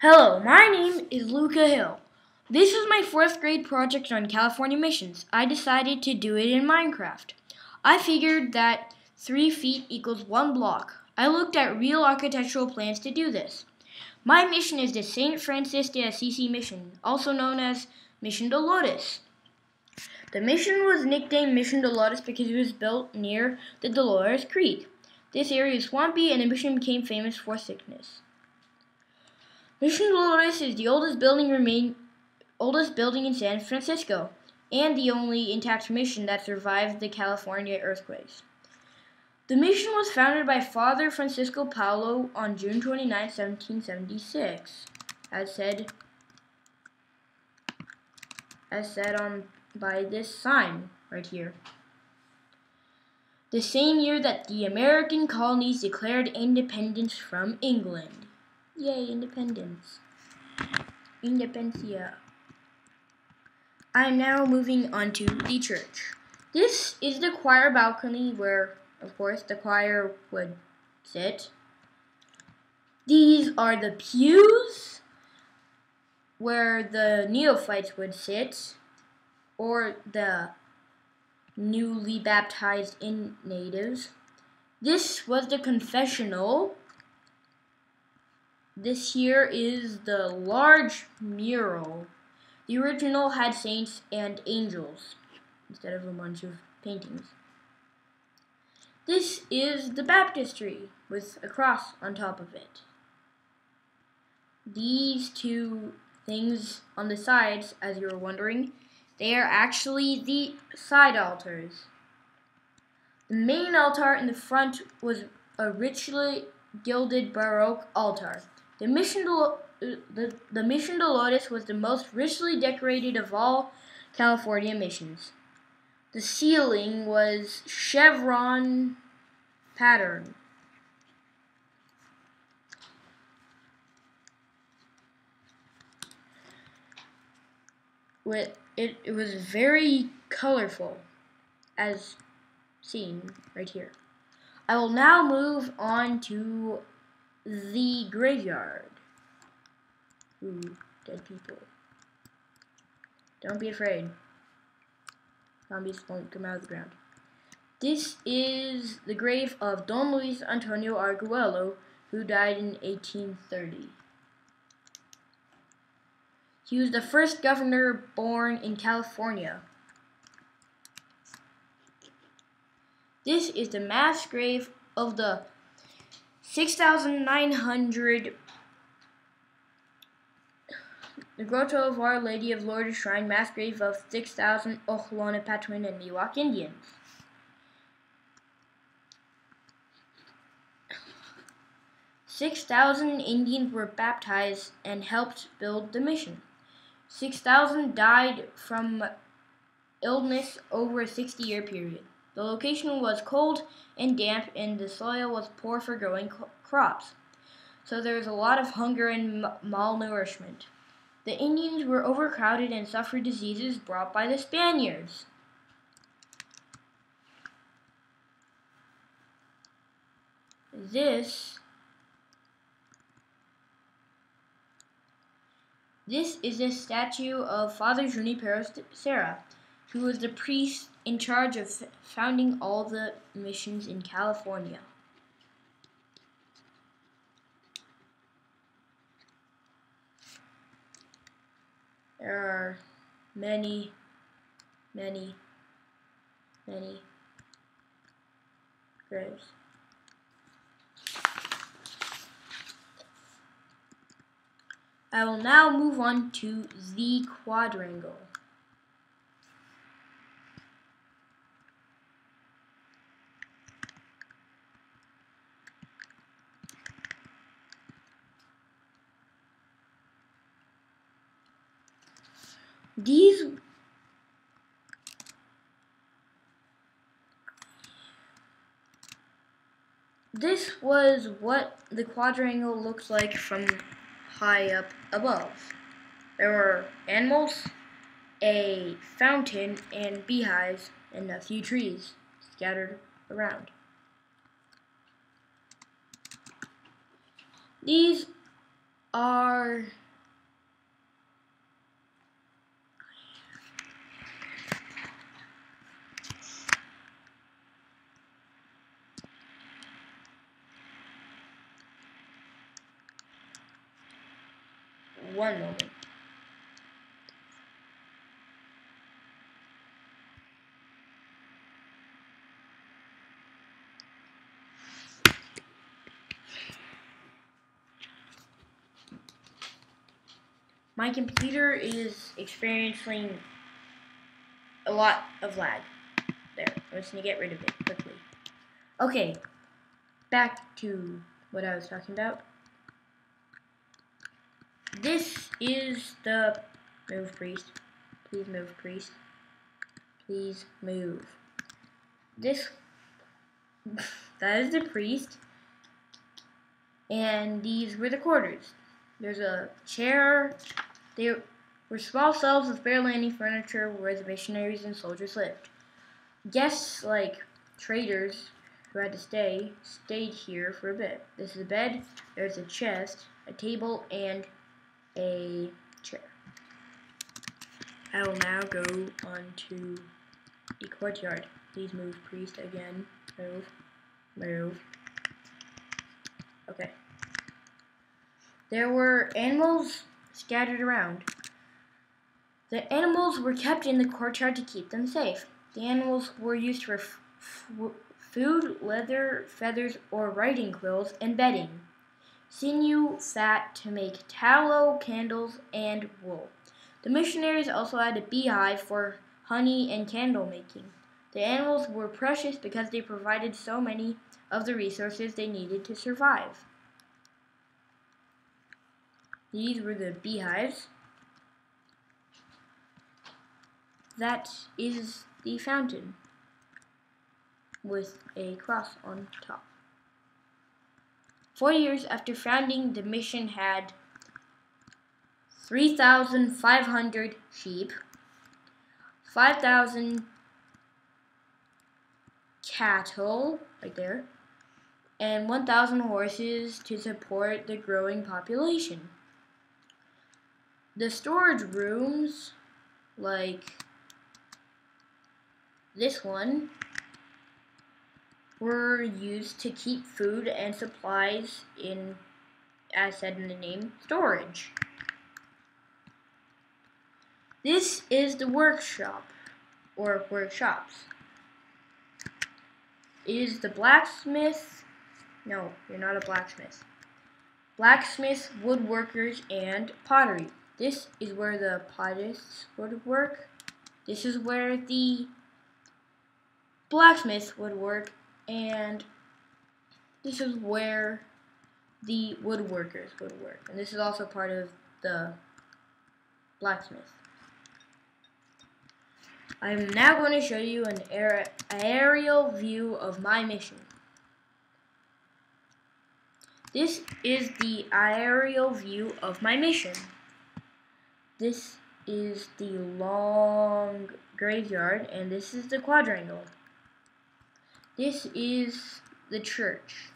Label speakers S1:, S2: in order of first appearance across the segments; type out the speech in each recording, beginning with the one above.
S1: Hello, my name is Luca Hill. This is my 4th grade project on California missions. I decided to do it in Minecraft. I figured that 3 feet equals 1 block. I looked at real architectural plans to do this. My mission is the St. Francis de Assisi mission, also known as Mission Dolores. The mission was nicknamed Mission Dolores because it was built near the Dolores Creek. This area is swampy and the mission became famous for sickness. Mission Dolores is the oldest building in San Francisco, and the only intact mission that survived the California earthquakes. The mission was founded by Father Francisco Paulo on June 29, 1776, as said by this sign right here. The same year that the American colonies declared independence from England. Yay, independence. Independencia. I am now moving on to the church. This is the choir balcony where, of course, the choir would sit. These are the pews where the neophytes would sit, or the newly baptized natives. This was the confessional. This here is the large mural. The original had saints and angels instead of a bunch of paintings. This is the baptistry with a cross on top of it. These two things on the sides, as you were wondering, they are actually the side altars. The main altar in the front was a richly gilded Baroque altar. The Mission Dolores was the most richly decorated of all California missions. The ceiling was chevron pattern. It was very colorful, as seen right here. I will now move on to the graveyard. Ooh, dead people. Don't be afraid. Zombies won't come out of the ground. This is the grave of Don Luis Antonio Arguello, who died in 1830. He was the first governor born in California. This is the mass grave of the 6,900 the Grotto of Our Lady of Lourdes Shrine mass grave of 6,000 Ohlone Patwin and Miwok Indians. "6,000 Indians were baptized and helped build the mission. 6,000 died from illness over a 60-year period. The location was cold and damp, and the soil was poor for growing crops. So there was a lot of hunger and malnourishment. The Indians were overcrowded and suffered diseases brought by the Spaniards. This is a statue of Father Junipero Serra, who was the priest in charge of founding all the missions in California. There are many graves. I will now move on to the quadrangle. This was what the quadrangle looked like from high up above. There were animals, a fountain, and beehives, and a few trees scattered around. These are one moment. My computer is experiencing a lot of lag. There, I'm just gonna get rid of it quickly. Okay, back to what I was talking about. This is the move priest. Please move priest. Please move. This that is the priest. And these were the quarters. There's a chair. They were small cells with barely any furniture where the missionaries and soldiers lived. Guests, like traders who had to stay, stayed here for a bit. This is a bed, there's a chest, a table, and a chair. I will now go on to the courtyard. Please move, priest, again. Move. Move. Okay. There were animals scattered around. The animals were kept in the courtyard to keep them safe. The animals were used for food, leather, feathers, or writing quills, and bedding. Sinew, fat to make tallow, candles, and wool. The missionaries also had a beehive for honey and candle making. The animals were precious because they provided so many of the resources they needed to survive. These were the beehives. That is the fountain with a cross on top. 4 years after founding, the mission had 3,500 sheep, 5,000 cattle, right there, and 1,000 horses to support the growing population. The storage rooms, like this one, were used to keep food and supplies in, as said in the name, storage. This is the workshop, or workshops. It is the blacksmith, no, you're not a blacksmith. Blacksmiths, woodworkers, and pottery. This is where the pottists would work. This is where the blacksmiths would work, and this is where the woodworkers would work. And this is also part of the blacksmith. I'm now going to show you an aerial view of my mission. This is the aerial view of my mission. This is the long graveyard, and this is the quadrangle. This is the church.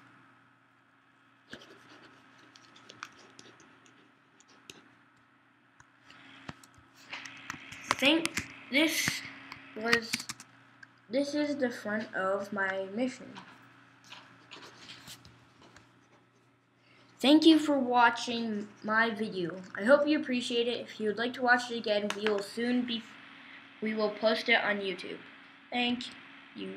S1: This is the front of my mission. Thank you for watching my video. I hope you appreciate it. If you would like to watch it again, we will post it on YouTube. Thank you.